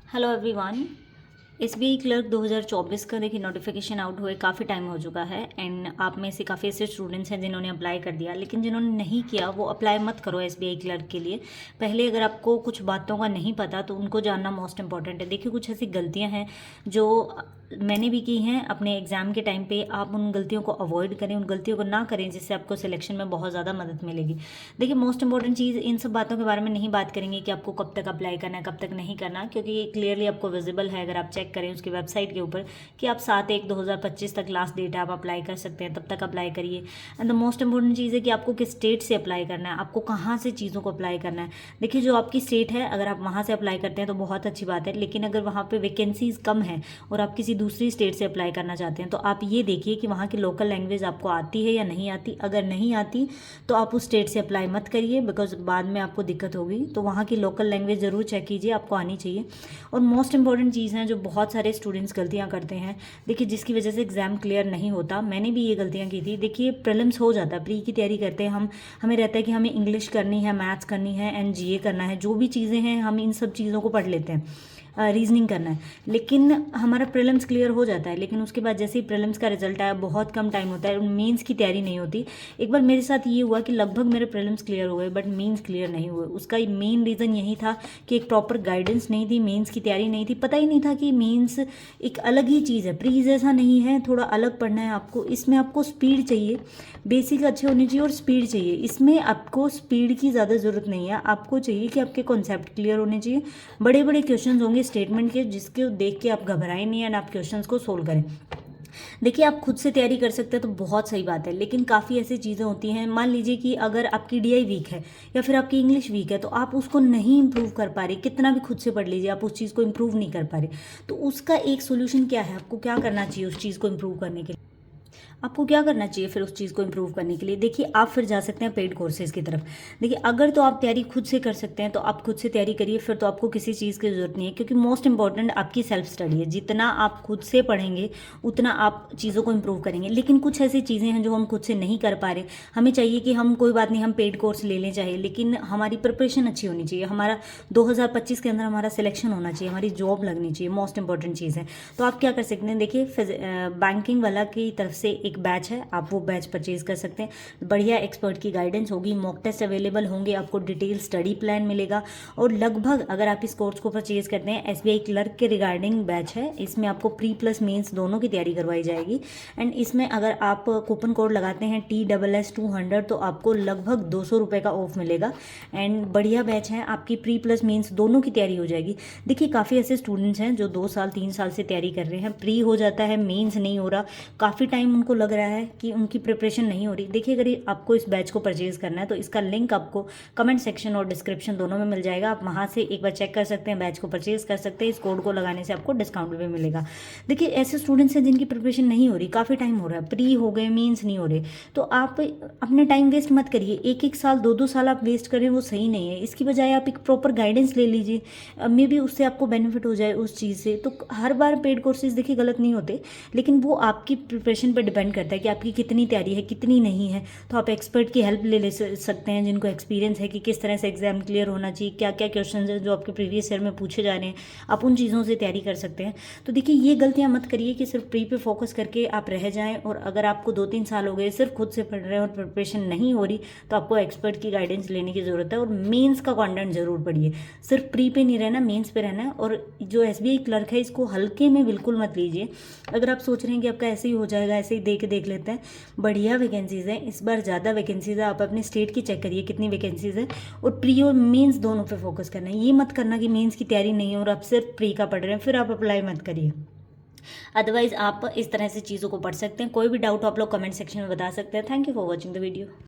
Hello everyone. SBI clerk 2024 का देखिए notification out हुए काफ़ी टाइम हो चुका है एंड आप में से काफ़ी ऐसे स्टूडेंट्स हैं जिन्होंने अप्लाई कर दिया, लेकिन जिन्होंने नहीं किया वो अप्लाई मत करो एसबीआई क्लर्क के लिए। पहले अगर आपको कुछ बातों का नहीं पता तो उनको जानना मोस्ट इंपॉर्टेंट है। देखिए कुछ ऐसी गलतियां हैं जो मैंने भी की हैं अपने एग्ज़ाम के टाइम पे। आप उन गलतियों को अवॉइड करें, उन गलतियों को ना करें, जिससे आपको सिलेक्शन में बहुत ज़्यादा मदद मिलेगी। देखिए मोस्ट इंपॉर्टेंट चीज़, इन सब बातों के बारे में नहीं बात करेंगे कि आपको कब तक अप्लाई करना है कब तक नहीं करना, क्योंकि ये क्लियरली आपको विजिबल है अगर आप चेक करें उसकी वेबसाइट के ऊपर कि आप 7/1/2025 तक लास्ट डेट है, आप अप्लाई कर सकते हैं, तब तक अप्लाई करिए। एंड द मोस्ट इंपॉर्टेंट चीज़ है कि आपको किस स्टेट से अप्लाई करना है, आपको कहाँ से चीज़ों को अप्लाई करना है। देखिए जो आपकी स्टेट है अगर आप वहाँ से अप्लाई करते हैं तो बहुत अच्छी बात है, लेकिन अगर वहाँ पे वैकेंसीज कम है और आप किसी दूसरी स्टेट से अप्लाई करना चाहते हैं तो आप ये देखिए कि वहाँ की लोकल लैंग्वेज आपको आती है या नहीं आती। अगर नहीं आती तो आप उस स्टेट से अप्लाई मत करिए, बिकॉज बाद में आपको दिक्कत होगी। तो वहाँ की लोकल लैंग्वेज ज़रूर चेक कीजिए, आपको आनी चाहिए। और मोस्ट इंपॉर्टेंट चीज़ है जो बहुत सारे स्टूडेंट्स गलतियाँ करते हैं, देखिए जिसकी वजह से एग्ज़ाम क्लियर नहीं होता। मैंने भी ये गलतियाँ की थी। देखिए प्रीलिम्स हो जाता है, प्री की तैयारी करते हैं हम, हमें रहता है कि हमें इंग्लिश करनी है, मैथ्स करनी है एंड जीए करना है, जो भी चीज़ें हैं हम इन सब चीज़ों को पढ़ लेते हैं, रीजनिंग करना है, लेकिन हमारा प्रीलिम्स क्लियर हो जाता है। लेकिन उसके बाद जैसे ही प्रीलिम्स का रिजल्ट आया बहुत कम टाइम होता है, मेंस की तैयारी नहीं होती। एक बार मेरे साथ ये हुआ कि लगभग मेरे प्रीलिम्स क्लियर हो गए बट मेंस क्लियर नहीं हुए। उसका मेन रीज़न यही था कि एक प्रॉपर गाइडेंस नहीं थी, मेंस की तैयारी नहीं थी, पता ही नहीं था कि मेंस एक अलग ही चीज़ है, प्री जैसा नहीं है, थोड़ा अलग पढ़ना है आपको। इसमें आपको स्पीड चाहिए, बेसिक अच्छे होने चाहिए और स्पीड चाहिए। इसमें आपको स्पीड की ज़्यादा ज़रूरत नहीं है, आपको चाहिए कि आपके कॉन्सेप्ट क्लियर होने चाहिए। बड़े बड़े क्वेश्चन होंगे स्टेटमेंट के, जिसके देख के आप घबराएं नहीं एंड आप क्वेश्चंस को सोल्व करें। देखिए आप खुद से तैयारी कर सकते हैं तो बहुत सही बात है, लेकिन काफ़ी ऐसी चीज़ें होती हैं, मान लीजिए कि अगर आपकी डीआई वीक है या फिर आपकी इंग्लिश वीक है तो आप उसको नहीं इंप्रूव कर पा रहे, कितना भी खुद से पढ़ लीजिए आप उस चीज़ को इंप्रूव नहीं कर पा रहे। तो उसका एक सोल्यूशन क्या है, आपको क्या करना चाहिए उस चीज़ को इंप्रूव करने के लिए? आपको क्या करना चाहिए फिर उस चीज़ को इम्प्रूव करने के लिए? देखिए आप फिर जा सकते हैं पेड कोर्सेज़ की तरफ। देखिए अगर तो आप तैयारी खुद से कर सकते हैं तो आप खुद से तैयारी करिए, फिर तो आपको किसी चीज़ की ज़रूरत नहीं है, क्योंकि मोस्ट इंपॉर्टेंट आपकी सेल्फ स्टडी है। जितना आप खुद से पढ़ेंगे उतना आप चीज़ों को इम्प्रूव करेंगे। लेकिन कुछ ऐसी चीज़ें हैं जो हम खुद से नहीं कर पा रहे, हमें चाहिए कि हम कोई बात नहीं हम पेड कोर्स ले लें चाहे, लेकिन हमारी प्रिपरेशन अच्छी होनी चाहिए, हमारा 2025 के अंदर हमारा सिलेक्शन होना चाहिए, हमारी जॉब लगनी चाहिए, मोस्ट इंपॉर्टेंट चीज़ है। तो आप क्या कर सकते हैं, देखिए बैंकिंग वाला की तरफ से एक बैच है, आप वो बैच परचेज कर सकते हैं। बढ़िया एक्सपर्ट की गाइडेंस होगी, मॉक टेस्ट अवेलेबल होंगे, आपको डिटेल स्टडी प्लान मिलेगा। और लगभग अगर आप इस कोर्स को परचेज करते हैं, एसबीआई क्लर्क के रिगार्डिंग बैच है, इसमें आपको प्री प्लस मेंस दोनों की तैयारी करवाई जाएगी। एंड इसमें अगर आप कूपन कोड लगाते हैं TSS200 तो आपको लगभग 200 रुपये का ऑफ मिलेगा। एंड बढ़िया बैच है, आपकी प्री प्लस मेंस दोनों की तैयारी हो जाएगी। देखिए काफ़ी ऐसे स्टूडेंट्स हैं जो 2 साल 3 साल से तैयारी कर रहे हैं, प्री हो जाता है, मेंस नहीं हो रहा, काफ़ी टाइम उनको लग रहा है कि उनकी प्रिपरेशन नहीं हो रही। देखिए अगर आपको इस बैच को परचेज करना है तो इसका लिंक आपको कमेंट सेक्शन और डिस्क्रिप्शन दोनों में मिल जाएगा, आप वहाँ से एक बार चेक कर सकते हैं, बैच को परचेज कर सकते हैं। इस कोड को लगाने से आपको डिस्काउंट भी मिलेगा। देखिए ऐसे स्टूडेंट्स हैं जिनकी प्रिपरेशन नहीं हो रही, काफ़ी टाइम हो रहा है, प्री हो गए, मीन्स नहीं हो रहे, तो आप अपने टाइम वेस्ट मत करिए। 1-1 साल 2-2 साल आप वेस्ट करें वो सही नहीं है। इसकी बजाय आप एक प्रॉपर गाइडेंस ले लीजिए, मे बी उससे आपको बेनिफिट हो जाए उस चीज़ से। तो हर बार पेड कोर्सेज देखिए गलत नहीं होते, लेकिन वो आपकी प्रिपरेशन पर डिपेंड करता है कि आपकी कितनी तैयारी है कितनी नहीं है। तो आप एक्सपर्ट की हेल्प ले सकते हैं जिनको एक्सपीरियंस है कि किस तरह से एग्जाम क्लियर होना चाहिए, क्या क्या क्वेश्चन हैं जो आपके प्रीवियस ईयर में पूछे जा रहे हैं, आप उन चीज़ों से तैयारी कर सकते हैं। तो देखिए ये गलतियां मत करिए कि सिर्फ प्री पे फोकस करके आप रह जाएं, और अगर आपको 2-3 साल हो गए सिर्फ खुद से पढ़ रहे हैं और प्रिपरेशन नहीं हो रही तो आपको एक्सपर्ट की गाइडेंस लेने की ज़रूरत है। और मेंस का कंटेंट जरूर पढ़िए, सिर्फ प्री पे नहीं रहना, मेंस पे रहना है। और जो एसबीआई क्लर्क है इसको हल्के में बिल्कुल मत लीजिए। अगर आप सोच रहे हैं कि आपका ऐसे ही हो जाएगा, ऐसे ही देख लेते हैं, बढ़िया वैकेंसीज़ हैं, इस बार ज़्यादा वैकेंसीज़ है, आप अपने स्टेट की चेक करिए कितनी वैकेंसीज़ है। और प्री और मेंस दोनों पे फोकस करना है, ये मत करना कि मेंस की तैयारी नहीं है और आप सिर्फ प्री का पढ़ रहे हैं, फिर आप अप्लाई मत करिए। अदरवाइज आप इस तरह से चीज़ों को पढ़ सकते हैं। कोई भी डाउट आप लोग कमेंट सेक्शन में बता सकते हैं। Thank you for watching the video.